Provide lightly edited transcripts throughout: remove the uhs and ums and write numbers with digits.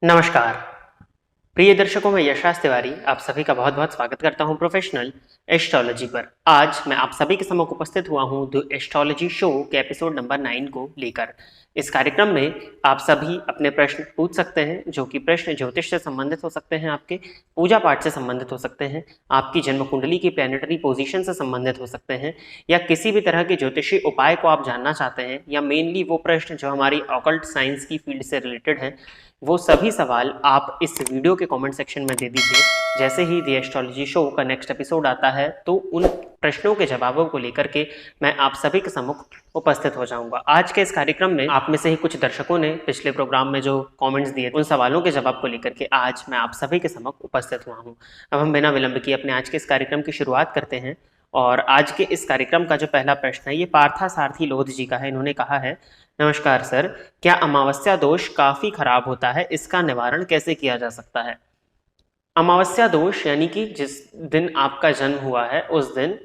नमस्कार प्रिय दर्शकों, मैं यशराज तिवारी आप सभी का बहुत बहुत स्वागत करता हूं प्रोफेशनल एस्ट्रोलॉजी पर। आज मैं आप सभी के सम्मुख उपस्थित हुआ हूं द एस्ट्रोलॉजी शो के एपिसोड नंबर 9 को लेकर। इस कार्यक्रम में आप सभी अपने प्रश्न पूछ सकते हैं, जो कि प्रश्न ज्योतिष से संबंधित हो सकते हैं, आपके पूजा पाठ से संबंधित हो सकते हैं, आपकी जन्म कुंडली की प्लैनेटरी पोजीशन से संबंधित हो सकते हैं, या किसी भी तरह के ज्योतिषी उपाय को आप जानना चाहते हैं, या मेनली वो प्रश्न जो हमारी ऑकल्ट साइंस की फील्ड से रिलेटेड हैं। वो सभी सवाल आप इस वीडियो के कमेंट सेक्शन में दे दीजिए। जैसे ही द एस्ट्रोलॉजी शो का नेक्स्ट एपिसोड आता है तो उन प्रश्नों के जवाबों को लेकर के मैं आप सभी के सम्मुख उपस्थित हो जाऊंगा। आज के इस कार्यक्रम में आप में से ही कुछ दर्शकों ने पिछले प्रोग्राम में जो कमेंट्स दिए, उन सवालों के जवाब को लेकर के आज मैं आप सभी के सम्मुख उपस्थित हुआ हूँ। अब हम बिना विलंब किए अपने आज के इस कार्यक्रम की शुरुआत करते हैं। और आज के इस कार्यक्रम का जो पहला प्रश्न है ये पार्था सारथी लोध जी का है। इन्होंने कहा है, नमस्कार सर, क्या अमावस्या दोष काफी खराब होता है, इसका निवारण कैसे किया जा सकता है? अमावस्या दोष यानी कि जिस दिन आपका जन्म हुआ है उस दिन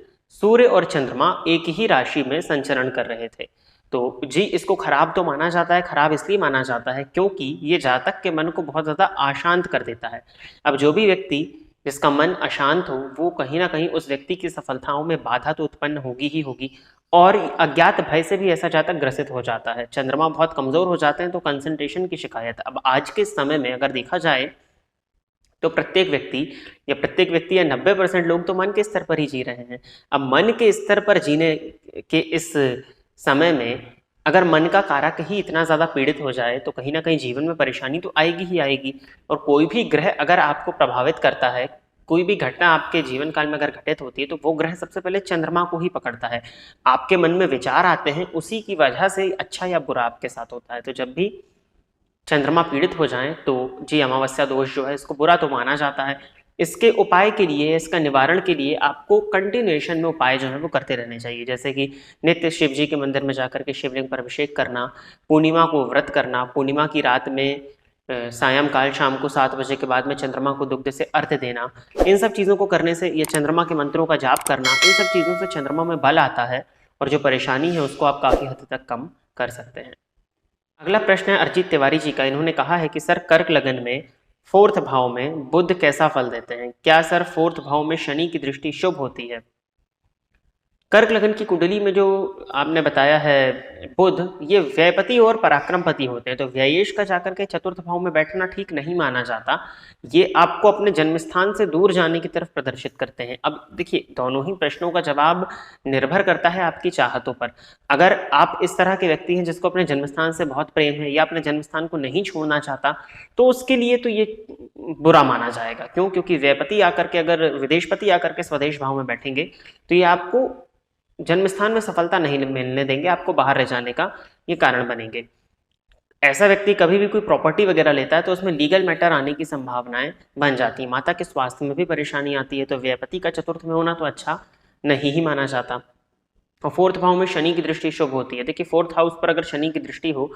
सूर्य और चंद्रमा एक ही राशि में संचरण कर रहे थे। तो जी, इसको खराब तो माना जाता है। खराब इसलिए माना जाता है क्योंकि ये जातक के मन को बहुत ज्यादा अशांत कर देता है। अब जो भी व्यक्ति जिसका मन अशांत हो वो कहीं ना कहीं उस व्यक्ति की सफलताओं में बाधा तो उत्पन्न होगी ही होगी, और अज्ञात भय से भी ऐसा जातक ग्रसित हो जाता है। चंद्रमा बहुत कमजोर हो जाते हैं तो कंसंट्रेशन की शिकायत। अब आज के समय में अगर देखा जाए तो प्रत्येक व्यक्ति या 90% लोग तो मन के स्तर पर ही जी रहे हैं। अब मन के स्तर पर जीने के इस समय में अगर मन का कारक ही इतना ज्यादा पीड़ित हो जाए तो कहीं ना कहीं जीवन में परेशानी तो आएगी ही आएगी। और कोई भी ग्रह अगर आपको प्रभावित करता है, कोई भी घटना आपके जीवन काल में अगर घटित होती है तो वो ग्रह सबसे पहले चंद्रमा को ही पकड़ता है। आपके मन में विचार आते हैं, उसी की वजह से अच्छा या बुरा आपके साथ होता है। तो जब भी चंद्रमा पीड़ित हो जाएं तो जी, अमावस्या दोष जो है इसको बुरा तो माना जाता है। इसके उपाय के लिए, इसका निवारण के लिए आपको कंटिन्यूएशन में उपाय जो है वो करते रहने चाहिए। जैसे कि नित्य शिव जी के मंदिर में जाकर के शिवलिंग पर अभिषेक करना, पूर्णिमा को व्रत करना, पूर्णिमा की रात में सायंकाल शाम को 7 बजे के बाद में चंद्रमा को दुग्ध से अर्घ्य देना। इन सब चीज़ों को करने से, या चंद्रमा के मंत्रों का जाप करना, इन सब चीज़ों से चंद्रमा में बल आता है और जो परेशानी है उसको आप काफ़ी हद तक कम कर सकते हैं। अगला प्रश्न है अरिजीत तिवारी जी का। इन्होंने कहा है कि सर, कर्क लगन में 4th भाव में बुध कैसा फल देते हैं? क्या सर 4th भाव में शनि की दृष्टि शुभ होती है? कर्क लगन की कुंडली में जो आपने बताया है बुध, ये व्ययपति और पराक्रमपति होते हैं। तो व्ययेश का जाकर के 4th भाव में बैठना ठीक नहीं माना जाता। ये आपको अपने जन्म स्थान से दूर जाने की तरफ प्रदर्शित करते हैं। अब देखिए, दोनों ही प्रश्नों का जवाब निर्भर करता है आपकी चाहतों पर। अगर आप इस तरह के व्यक्ति हैं जिसको अपने जन्म स्थान से बहुत प्रेम है या अपने जन्म स्थान को नहीं छोड़ना चाहता, तो उसके लिए तो ये बुरा माना जाएगा। क्यों? क्योंकि व्ययपति आकर के, अगर विदेशपति आकर के स्वदेश भाव में बैठेंगे तो ये आपको जन्म स्थान में सफलता नहीं मिलने देंगे, आपको बाहर रह जाने का ये कारण बनेंगे। ऐसा व्यक्ति कभी भी कोई प्रॉपर्टी वगैरह लेता है तो उसमें लीगल मैटर आने की संभावनाएं बन जाती है। माता के स्वास्थ्य में भी परेशानी आती है। तो व्ययपति का 4th में होना तो अच्छा नहीं ही माना जाता। और 4th भाव में शनि की दृष्टि शुभ होती है। देखिए, 4th हाउस पर अगर शनि की दृष्टि हो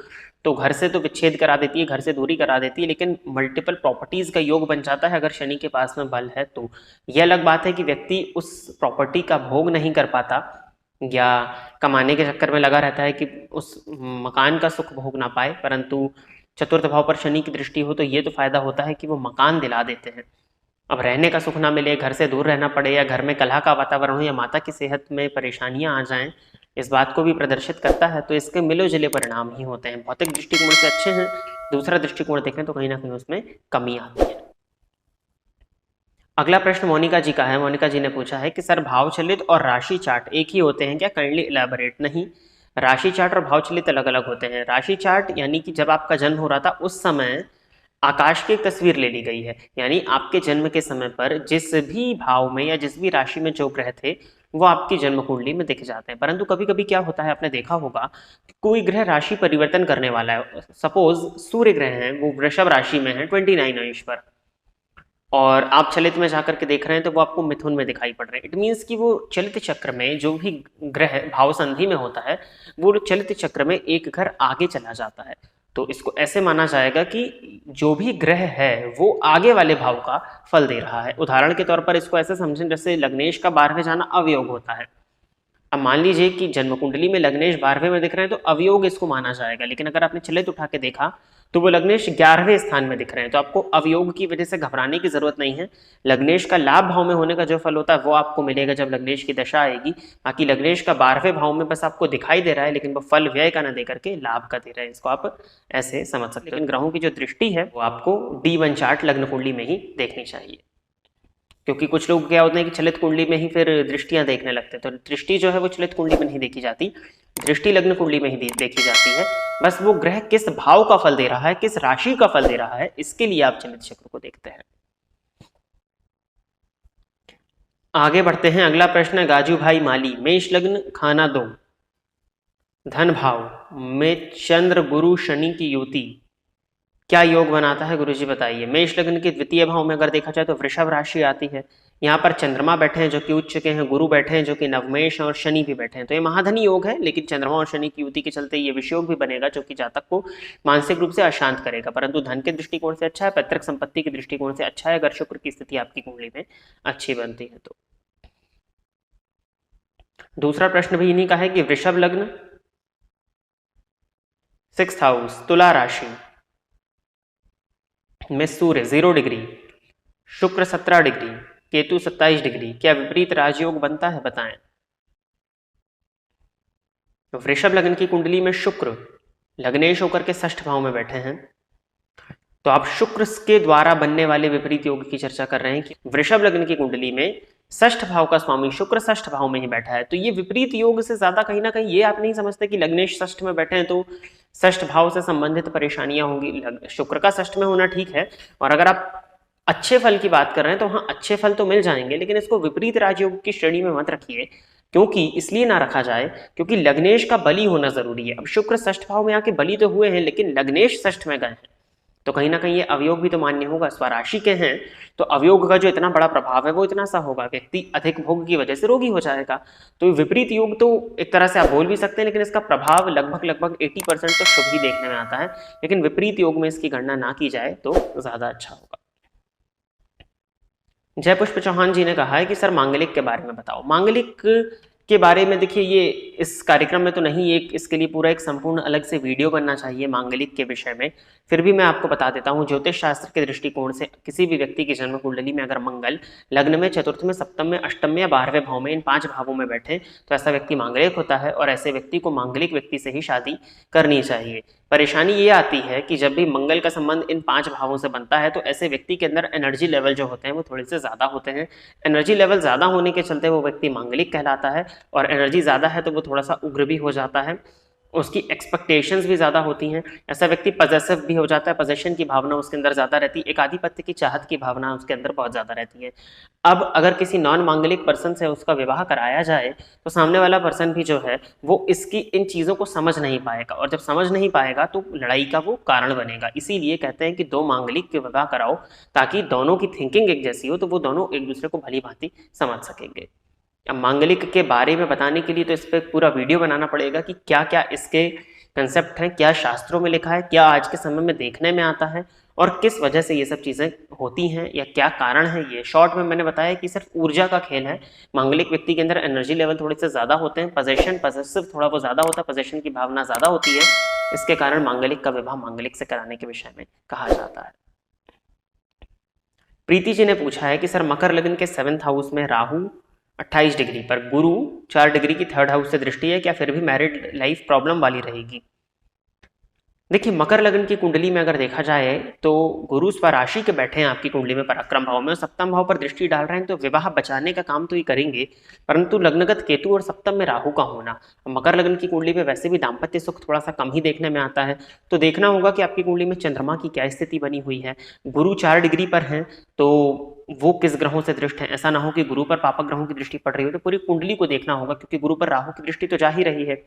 तो घर से तो विच्छेद करा देती है, घर से दूरी करा देती है, लेकिन मल्टीपल प्रॉपर्टीज का योग बन जाता है अगर शनि के पास में बल है तो। यह अलग बात है कि व्यक्ति उस प्रॉपर्टी का भोग नहीं कर पाता या कमाने के चक्कर में लगा रहता है कि उस मकान का सुख भोग ना पाए, परंतु 4th भाव पर शनि की दृष्टि हो तो ये तो फायदा होता है कि वो मकान दिला देते हैं। अब रहने का सुख ना मिले, घर से दूर रहना पड़े, या घर में कलह का वातावरण हो, या माता की सेहत में परेशानियां आ जाएं, इस बात को भी प्रदर्शित करता है। तो इसके मिले जुले परिणाम ही होते हैं। भौतिक दृष्टिकोण से अच्छे हैं, दूसरा दृष्टिकोण देखें तो कहीं ना कहीं उसमें कमी आती है। अगला प्रश्न मोनिका जी का है। मोनिका जी ने पूछा है कि सर, भावचलित और राशि चार्ट एक ही होते हैं क्या? Kindly elaborate. नहीं, राशि चार्ट और भावचलित अलग अलग होते हैं। राशि चार्ट यानी कि जब आपका जन्म हो रहा था उस समय आकाश की एक तस्वीर ले ली गई है, यानी आपके जन्म के समय पर जिस भी भाव में या जिस भी राशि में जो ग्रह थे वो आपकी जन्म कुंडली में दिख जाते हैं। परंतु कभी कभी क्या होता है, आपने देखा होगा, कोई ग्रह राशि परिवर्तन करने वाला है। सपोज सूर्य ग्रह है, वो वृषभ राशि में है 29 अंश पर, और आप चलित में जाकर के देख रहे हैं तो वो आपको मिथुन में दिखाई पड़ रहे हैं। इट मीन्स कि वो चलित चक्र में जो भी ग्रह भाव संधि में होता है वो चलित चक्र में एक घर आगे चला जाता है। तो इसको ऐसे माना जाएगा कि जो भी ग्रह है वो आगे वाले भाव का फल दे रहा है। उदाहरण के तौर पर इसको ऐसे समझें जैसे लग्नेश का 12वें जाना अवयोग होता है। अब मान लीजिए कि जन्म कुंडली में लग्नेश 12वें में दिख रहे हैं तो अवयोग इसको माना जाएगा, लेकिन अगर आपने चलित उठा के देखा तो वो लग्नेश 11वें स्थान में दिख रहे हैं। तो आपको अवयोग की वजह से घबराने की जरूरत नहीं है। लग्नेश का लाभ भाव में होने का जो फल होता है वो आपको मिलेगा जब लग्नेश की दशा आएगी। बाकी लग्नेश का 12वें भाव में बस आपको दिखाई दे रहा है, लेकिन वो फल व्यय का ना दे करके लाभ का दे रहा है। इसको आप ऐसे समझ सकते हैं। लेकिन ग्रहों की जो दृष्टि है वो आपको D1 चार्ट लग्न कुंडली में ही देखनी चाहिए, क्योंकि कुछ लोग क्या होते हैं कि चलित कुंडली में ही फिर दृष्टियां देखने लगते हैं। तो दृष्टि जो है वो चलित कुंडली में नहीं देखी जाती, दृष्टि लग्न कुंडली में ही देखी जाती है। बस वो ग्रह किस भाव का फल दे रहा है, किस राशि का फल दे रहा है, इसके लिए आप चलित चक्र को देखते हैं। आगे बढ़ते हैं। अगला प्रश्न है गाजू भाई माली, मेष लग्न खाना 2 धन भाव में चंद्र गुरु शनि की युति क्या योग बनाता है गुरुजी बताइए। मेष लग्न के द्वितीय भाव में अगर देखा जाए तो वृषभ राशि आती है। यहाँ पर चंद्रमा बैठे हैं जो कि उच्च के हैं, गुरु बैठे हैं जो कि नवमेश, और शनि भी बैठे हैं। तो ये महाधनी योग है, लेकिन चंद्रमा और शनि की युति के चलते ये विषयोग भी बनेगा जो कि जातक को मानसिक रूप से अशांत करेगा, परंतु धन के दृष्टिकोण से अच्छा है, पैतृक संपत्ति के दृष्टिकोण से अच्छा है, अगर शुक्र की स्थिति आपकी कुंडली में अच्छी बनती है तो। दूसरा प्रश्न भी इन्हीं का है कि वृषभ लग्न 6th हाउस तुला राशि में सूर्य 0 डिग्री, शुक्र 17 डिग्री, केतु 27 डिग्री, क्या विपरीत राजयोग बनता है बताएं। वृषभ लग्न की कुंडली में शुक्र लग्नेश होकर के 6th भाव में बैठे हैं। तो आप शुक्र के द्वारा बनने वाले विपरीत योग की चर्चा कर रहे हैं कि वृषभ लग्न की कुंडली में 6th भाव का स्वामी शुक्र 6th भाव में ही बैठा है। तो ये विपरीत योग से ज्यादा कहीं ना कहीं ये आप नहीं समझते कि लग्नेश 6th में बैठे हैं तो 6th भाव से संबंधित परेशानियां होंगी। शुक्र का 6th में होना ठीक है, और अगर आप अच्छे फल की बात कर रहे हैं तो हाँ अच्छे फल तो मिल जाएंगे, लेकिन इसको विपरीत राजयोग की श्रेणी में मत रखिए। क्योंकि इसलिए ना रखा जाए क्योंकि लग्नेश का बली होना जरूरी है। अब शुक्र 6th भाव में आके बली तो हुए हैं, लेकिन लग्नेश 6th में गए हैं, तो कहीं ना कहीं ये अवयोग भी तो मान्य होगा। स्वराशि के हैं तो अवयोग का जो इतना बड़ा प्रभाव है वो इतना सा होगा, व्यक्ति अधिक भोग की वजह से रोगी हो जाएगा। तो विपरीत योग तो एक तरह से आप बोल भी सकते हैं, लेकिन इसका प्रभाव लगभग 80% तो शुभ ही देखने में आता है, लेकिन विपरीत योग में इसकी गणना ना की जाए तो ज्यादा अच्छा होगा। जयपुष्प चौहान जी ने कहा है कि सर मांगलिक के बारे में बताओ। मांगलिक के बारे में देखिए, ये इस कार्यक्रम में तो नहीं, एक इसके लिए पूरा एक संपूर्ण अलग से वीडियो बनना चाहिए मांगलिक के विषय में। फिर भी मैं आपको बता देता हूँ, ज्योतिष शास्त्र के दृष्टिकोण से किसी भी व्यक्ति की जन्म कुंडली में अगर मंगल लग्न में, चतुर्थ में, सप्तम में, अष्टम में या 12वें भाव में, इन 5 भावों में बैठे तो ऐसा व्यक्ति मांगलिक होता है, और ऐसे व्यक्ति को मांगलिक व्यक्ति से ही शादी करनी चाहिए। परेशानी ये आती है कि जब भी मंगल का संबंध इन 5 भावों से बनता है तो ऐसे व्यक्ति के अंदर एनर्जी लेवल जो होते हैं वो थोड़े से ज्यादा होते हैं। एनर्जी लेवल ज्यादा होने के चलते वो व्यक्ति मांगलिक कहलाता है, और एनर्जी ज्यादा है तो वो थोड़ा सा उग्र भी हो जाता है, उसकी एक्सपेक्टेशंस भी ज्यादा होती हैं। ऐसा व्यक्ति पजेसिव भी हो जाता है, पजेशन की भावना उसके अंदर ज्यादा रहती है, एक आधिपत्य की चाहत की भावना उसके अंदर बहुत ज्यादा रहती है। अब अगर किसी नॉन मांगलिक पर्सन से उसका विवाह कराया जाए तो सामने वाला पर्सन भी जो है वो इसकी इन चीजों को समझ नहीं पाएगा, और जब समझ नहीं पाएगा तो लड़ाई का वो कारण बनेगा। इसीलिए कहते हैं कि 2 मांगलिक के विवाह कराओ, ताकि दोनों की थिंकिंग एक जैसी हो, तो वो दोनों एक दूसरे को भली भांति समझ सकेंगे। अब मांगलिक के बारे में बताने के लिए तो इस पर पूरा वीडियो बनाना पड़ेगा कि क्या क्या इसके कंसेप्ट हैं, क्या शास्त्रों में लिखा है, क्या आज के समय में देखने में आता है, और किस वजह से ये सब चीजें होती हैं या क्या कारण है। ये शॉर्ट में मैंने बताया कि सिर्फ ऊर्जा का खेल है। मांगलिक व्यक्ति के अंदर एनर्जी लेवल थोड़े से ज्यादा होते हैं, पजेसिव थोड़ा वो ज्यादा होता है, पजेशन की भावना ज्यादा होती है, इसके कारण मांगलिक का विवाह मांगलिक से कराने के विषय में कहा जाता है। प्रीति जी ने पूछा है कि सर मकर लग्न के 7th हाउस में राहु 28 डिग्री पर, गुरु 4 डिग्री की 3rd हाउस से दृष्टि है, क्या फिर भी मैरिड लाइफ प्रॉब्लम वाली रहेगी। देखिए मकर लग्न की कुंडली में अगर देखा जाए तो गुरु स्वराशि के बैठे हैं आपकी कुंडली में पराक्रम भाव में, और सप्तम भाव पर दृष्टि डाल रहे हैं, तो विवाह बचाने का काम तो ये करेंगे, परंतु लग्नगत केतु और सप्तम में राहु का होना, मकर लग्न की कुंडली में वैसे भी दाम्पत्य सुख थोड़ा सा कम ही देखने में आता है। तो देखना होगा कि आपकी कुंडली में चंद्रमा की क्या स्थिति बनी हुई है। गुरु 4 डिग्री पर है तो वो किस ग्रहों से दृष्ट है, ऐसा ना हो कि गुरु पर पापक ग्रहों की दृष्टि पड़ रही हो, तो पूरी कुंडली को देखना होगा, क्योंकि गुरु पर राहु की दृष्टि तो जा ही रही है।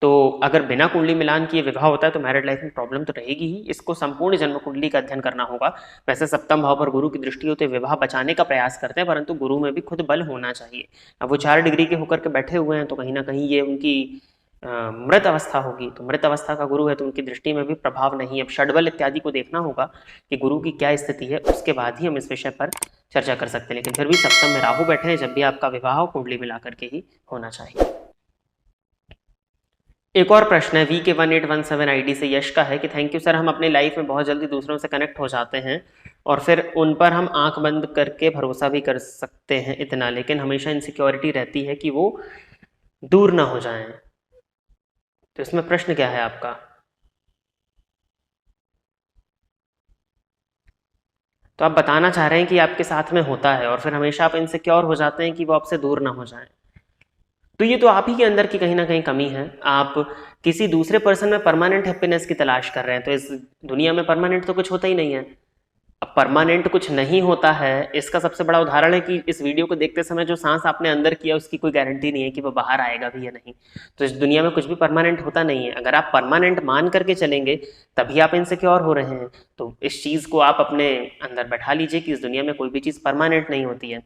तो अगर बिना कुंडली मिलान किए विवाह होता है तो मैरिड लाइफ में प्रॉब्लम तो रहेगी ही। इसको संपूर्ण जन्म कुंडली का अध्ययन करना होगा। वैसे सप्तम भाव पर गुरु की दृष्टि होते विवाह बचाने का प्रयास करते हैं, परंतु गुरु में भी खुद बल होना चाहिए। अब वो 4 डिग्री के होकर के बैठे हुए हैं तो कहीं ना कहीं ये उनकी मृत अवस्था होगी, तो मृत अवस्था का गुरु है तो उनकी दृष्टि में भी प्रभाव नहीं है। अब षड्बल इत्यादि को देखना होगा कि गुरु की क्या स्थिति है, उसके बाद ही हम इस विषय पर चर्चा कर सकते हैं। लेकिन फिर भी सप्तम में राहु बैठे हैं, जब भी आपका विवाह कुंडली मिला करके ही होना चाहिए। एक और प्रश्न है VK1817 आईडी से यश का है कि थैंक यू सर, हम अपनी लाइफ में बहुत जल्दी दूसरों से कनेक्ट हो जाते हैं और फिर उन पर हम आंख बंद करके भरोसा भी कर सकते हैं इतना, लेकिन हमेशा इनसिक्योरिटी रहती है कि वो दूर ना हो जाएं। तो इसमें प्रश्न क्या है आपका? तो आप बताना चाह रहे हैं कि आपके साथ में होता है और फिर हमेशा आप इनसिक्योर हो जाते हैं कि वो आपसे दूर ना हो जाएं। तो ये तो आप ही के अंदर की कहीं ना कहीं कमी है। आप किसी दूसरे पर्सन में परमानेंट हैप्पीनेस की तलाश कर रहे हैं। तो इस दुनिया में परमानेंट तो कुछ होता ही नहीं है। अब परमानेंट कुछ नहीं होता है, इसका सबसे बड़ा उदाहरण है कि इस वीडियो को देखते समय जो सांस आपने अंदर किया उसकी कोई गारंटी नहीं है कि वो बाहर आएगा भी या नहीं। तो इस दुनिया में कुछ भी परमानेंट होता नहीं है। अगर आप परमानेंट मान करके चलेंगे तभी आप इनसिक्योर हो रहे हैं। तो इस चीज़ को आप अपने अंदर बैठा लीजिए कि इस दुनिया में कोई भी चीज़ परमानेंट नहीं होती है।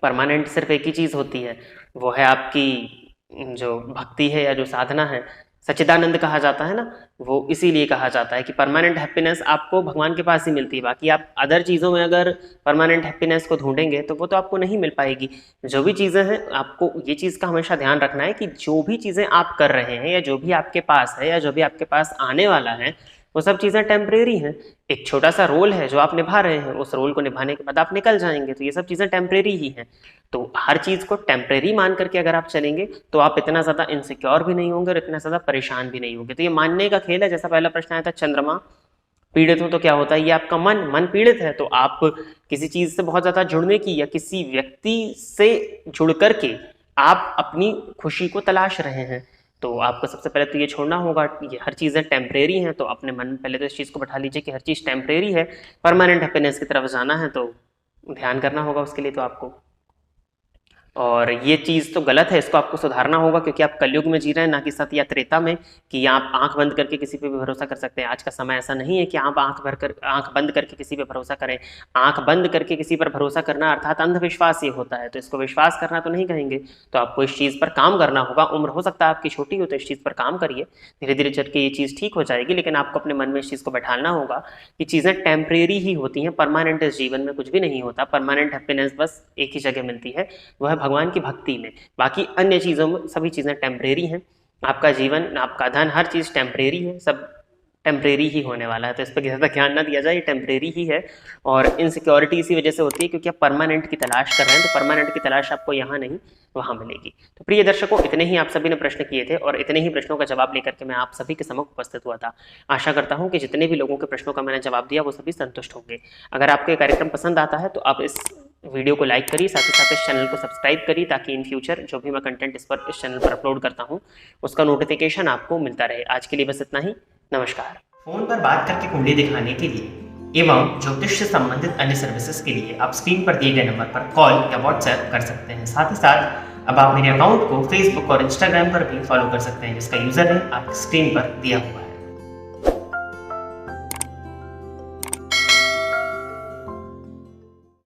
परमानेंट सिर्फ एक ही चीज़ होती है, वो है आपकी जो भक्ति है या जो साधना है। सच्चिदानंद कहा जाता है ना, वो इसीलिए कहा जाता है कि परमानेंट हैप्पीनेस आपको भगवान के पास ही मिलती है। बाकी आप अदर चीज़ों में अगर परमानेंट हैप्पीनेस को ढूंढेंगे तो वो तो आपको नहीं मिल पाएगी। जो भी चीज़ें हैं, आपको ये चीज़ का हमेशा ध्यान रखना है कि जो भी चीज़ें आप कर रहे हैं या जो भी आपके पास है या जो भी आपके पास आने वाला है, वो सब चीज़ें टेम्परेरी हैं। एक छोटा सा रोल है जो आप निभा रहे हैं, उस रोल को निभाने के बाद आप निकल जाएंगे। तो ये सब चीज़ें टेम्परेरी ही हैं। तो हर चीज़ को टेम्परेरी मान करके अगर आप चलेंगे तो आप इतना ज़्यादा इनसिक्योर भी नहीं होंगे और इतना ज़्यादा परेशान भी नहीं होंगे। तो ये मानने का खेल है। जैसा पहला प्रश्न आया था, चंद्रमा पीड़ित हो तो क्या होता है, ये आपका मन पीड़ित है। तो आप किसी चीज़ से बहुत ज़्यादा जुड़ने की या किसी व्यक्ति से जुड़ करके आप अपनी खुशी को तलाश रहे हैं। तो आपको सबसे पहले तो ये छोड़ना होगा, ये हर चीज़ें टेम्परेरी हैं। तो अपने मन में पहले तो इस चीज़ को बैठा लीजिए कि हर चीज़ टेम्परेरी है। परमानेंट हैप्पीनेस की तरफ जाना है तो ध्यान करना होगा उसके लिए तो आपको। और ये चीज़ तो गलत है, इसको आपको सुधारना होगा, क्योंकि आप कलयुग में जी रहे हैं, ना कि सत्य या त्रेता में कि आप आंख बंद करके किसी पे भी भरोसा कर सकते हैं। आज का समय ऐसा नहीं है कि आप आंख बंद करके किसी पे भरोसा करें। आंख बंद करके किसी पर भरोसा करना अर्थात अंधविश्वास ये होता है। तो इसको विश्वास करना तो नहीं कहेंगे। तो आपको इस चीज़ पर काम करना होगा। उम्र हो सकता है आपकी छोटी हो, तो इस चीज़ पर काम करिए। धीरे धीरे चल के ये चीज़ ठीक हो जाएगी। लेकिन आपको अपने मन में इस चीज़ को बैठाना होगा कि चीज़ें टेम्परेरी ही होती हैं। परमानेंट इस जीवन में कुछ भी नहीं होता। परमानेंट हैप्पीनेस बस एक ही जगह मिलती है, वो है भगवान की भक्ति में। बाकी अन्य चीज़ों में सभी चीज़ें टेम्परेरी हैं। आपका जीवन, आपका धन, हर चीज़ टेम्परेरी है, सब टेम्परेरी ही होने वाला है। तो इस पर ज़्यादा ध्यान ना दिया जाए, ये टेम्परेरी ही है। और इनसिक्योरिटी इसी वजह से होती है क्योंकि आप परमानेंट की तलाश कर रहे हैं। तो परमानेंट की तलाश आपको यहाँ नहीं वहाँ मिलेगी। तो प्रिय दर्शकों, इतने ही आप सभी ने प्रश्न किए थे और इतने ही प्रश्नों का जवाब लेकर के मैं आप सभी के समक्ष उपस्थित हुआ था। आशा करता हूँ कि जितने भी लोगों के प्रश्नों का मैंने जवाब दिया वो सभी संतुष्ट होंगे। अगर आपको ये कार्यक्रम पसंद आता है तो आप इस वीडियो को लाइक करिए, साथ ही साथ इस चैनल को सब्सक्राइब करिए, ताकि इन फ्यूचर जो भी मैं कंटेंट इस चैनल पर अपलोड करता हूँ उसका नोटिफिकेशन आपको मिलता रहे। आज के लिए बस इतना ही। नमस्कार। फोन पर बात करके कुंडली दिखाने के लिए एवं ज्योतिष से संबंधित अन्य सर्विसेज के लिए आप स्क्रीन पर दिए गए नंबर पर कॉल या व्हाट्सएप कर सकते हैं। साथ ही साथ अब आप मेरे अकाउंट को फेसबुक और इंस्टाग्राम पर भी फॉलो कर सकते हैं, जिसका यूजर है आपकी स्क्रीन पर दिया हुआ है।